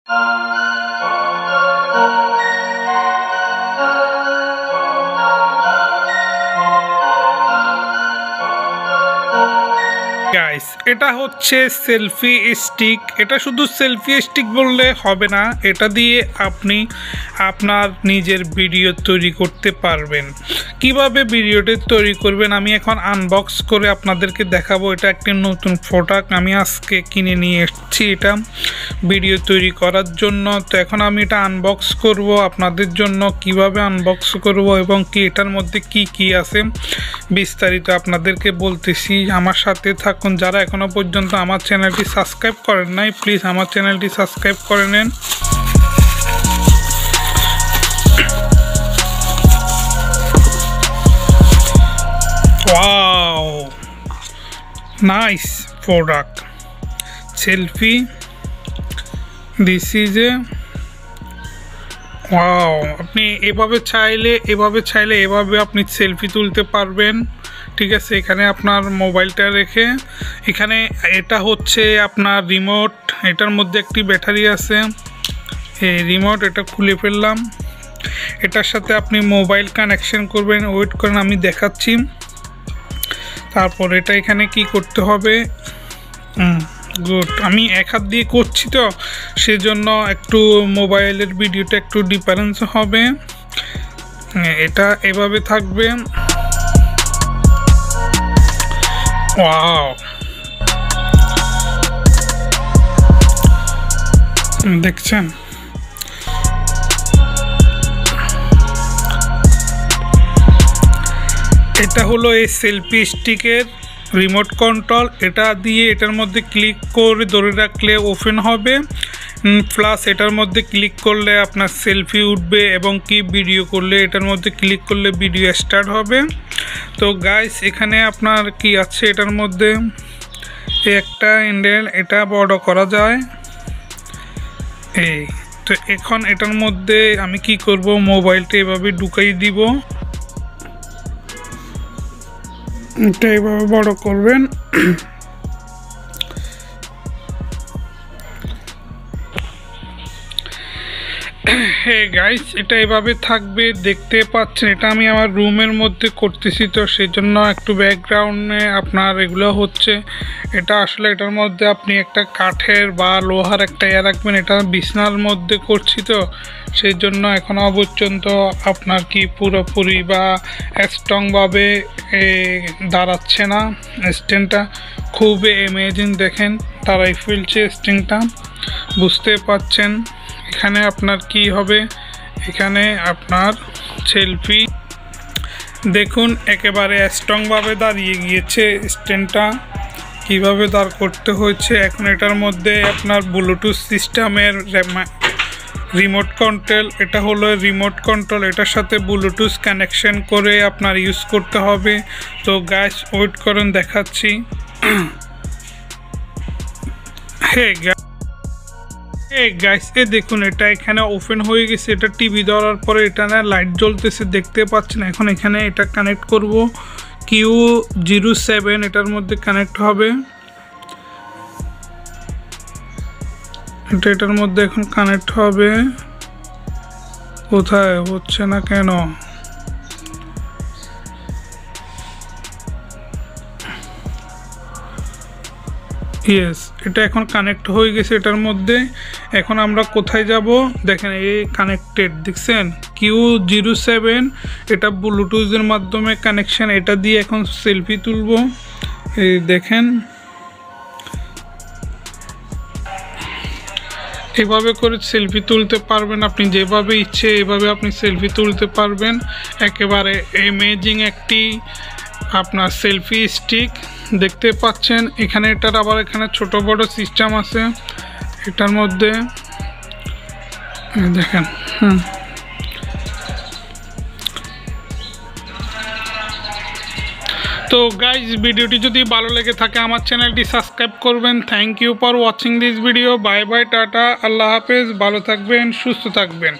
Guys, এটা হচ্ছে selfie stick. এটা শুধু সেলফি স্টিক বললে হবে না, এটা দিয়ে আপনি আপনার নিজের ভিডিও তৈরি করতে পারবেন। কিভাবে ভিডিওটি তৈরি করবেন আমি এখন আনবক্স করে আপনাদেরকে দেখাবো। এটা একটি নতুন প্রোডাক্ট, আমি আজকে কিনে নিয়ে এসেছি এটা ভিডিও তৈরি করার জন্য। তো এখন আমি এটা আনবক্স করব আপনাদের জন্য। কিভাবে আনবক্স করব এবং কি এটার মধ্যে কি কি আছে বিস্তারিত আপনাদেরকে বলতেছি। আমার সাথে থাকুন। যারা এখনো পর্যন্ত আমার চ্যানেলটি সাবস্ক্রাইব করেন নাই, প্লিজ আমার চ্যানেলটি সাবস্ক্রাইব করে নেন। Wow, nice product selfie. This is a wow. আপনি এভাবে চাইলে এভাবে আপনি সেলফি তুলতে পারবেন। ঠিক আছে, এখানে আপনার মোবাইলটা রেখে, এখানে এটা হচ্ছে আপনার রিমোট। এটার মধ্যে একটি ব্যাটারি আছে, এই রিমোট। এটা খুলে ফেললাম। এটার সাথে আপনি মোবাইল কানেকশন করবেন। ওয়েট করেন, আমি দেখাচ্ছি। তারপর এটা এখানে কি করতে হবে, গুড। আমি এক হাত দিয়ে করছি তো সেজন্য একটু মোবাইলের ভিডিওটা একটু ডিফারেন্স হবে। এটা এভাবে থাকবে। ওয়াও, দেখছেন? এটা হলো এই সেলফি স্টিকের রিমোট কন্ট্রোল। এটা দিয়ে এটার মধ্যে ক্লিক করে ধরে রাখলে ওপেন হবে, প্লাস এটার মধ্যে ক্লিক করলে আপনার সেলফি উঠবে এবং কি ভিডিও করলে এটার মধ্যে ক্লিক করলে ভিডিও স্টার্ট হবে। তো গাইস, এখানে আপনার কি আছে এটার মধ্যে, একটা হ্যান্ডেল, এটা বড় করা যায়। এই তো এখন এটার মধ্যে আমি কি করব, মোবাইলটা এভাবে ঢুকাই দিব। এটা এভাবে বড় করবেন। হ্যাঁ গাইস, এটা এভাবে থাকবে, দেখতে পাচ্ছেন। এটা আমি আমার রুমের মধ্যে করতেছি তো সেই জন্য একটু ব্যাকগ্রাউন্ডে আপনার এগুলো হচ্ছে। এটা আসলে এটার মধ্যে আপনি একটা কাঠের বা লোহার একটা রাখবেন। এটা বিছনার মধ্যে করছি তো সেই জন্য এখনো পর্যন্ত আপনার কি পুরোপুরি বা স্ট্রংভাবে দাঁড়াচ্ছে না। স্ট্যান্ডটা খুব অ্যামেজিং, দেখেন দাঁড়াই ফেলছে স্ট্যান্ডটা, বুঝতে পাচ্ছেন। এখানে আপনার কি হবে, এখানে আপনার সেলফি দেখুন একেবারে স্ট্রংভাবে দাঁড়িয়ে গিয়েছে। স্ট্যান্ডটা কিভাবে দাঁড় করতে হয়েছে। এখন এটার মধ্যে আপনার ব্লুটুথ সিস্টেমের রিমোট কন্ট্রোল। এটা হলো রিমোট কন্ট্রোল, এটার সাথে ব্লুটুথ কানেকশন করে আপনার ইউজ করতে হবে। তো গাইস ওয়েট করেন, দেখাচ্ছি। গাইস দেখুন, এটা এখানে ওপেন হয়ে গেছে। এটা টিভি ধরার পরে এটা না লাইট জ্বলতেছে, দেখতে পাচ্ছেন। এখন এখানে এটা কানেক্ট করব, Q07 এটার মধ্যে কানেক্ট হবে। এটার মধ্যে এখন কানেক্ট হবে। কোথায় হচ্ছে না কেন? ইয়েস, এটা এখন কানেক্ট হয়ে গেছে এটার মধ্যে। এখন আমরা কোথায় যাব, দেখেন এই কানেক্টেড, দেখছেন Q07। এটা ব্লুটুথের মাধ্যমে কানেকশন। এটা দিয়ে এখন সেলফি তুলব। এই দেখেন, এভাবে করে সেলফি তুলতে পারবেন আপনি, যেভাবে ইচ্ছে এভাবে আপনি সেলফি তুলতে পারবেন। একেবারে অ্যামেজিং একটি আপনার সেলফি স্টিক, দেখতে পাচ্ছেন। এখানে এটার আবার এখানে ছোট বড় সিস্টেম আছে এটার মধ্যে, দেখেন। তো গাইজ, ভিডিওটি যদি ভালো লেগে থাকে আমার চ্যানেলটি সাবস্ক্রাইব করবেন। Thank you for watching this video. Bye bye, tata, Allah হাফেজ। ভালো থাকবেন, সুস্থ থাকবেন।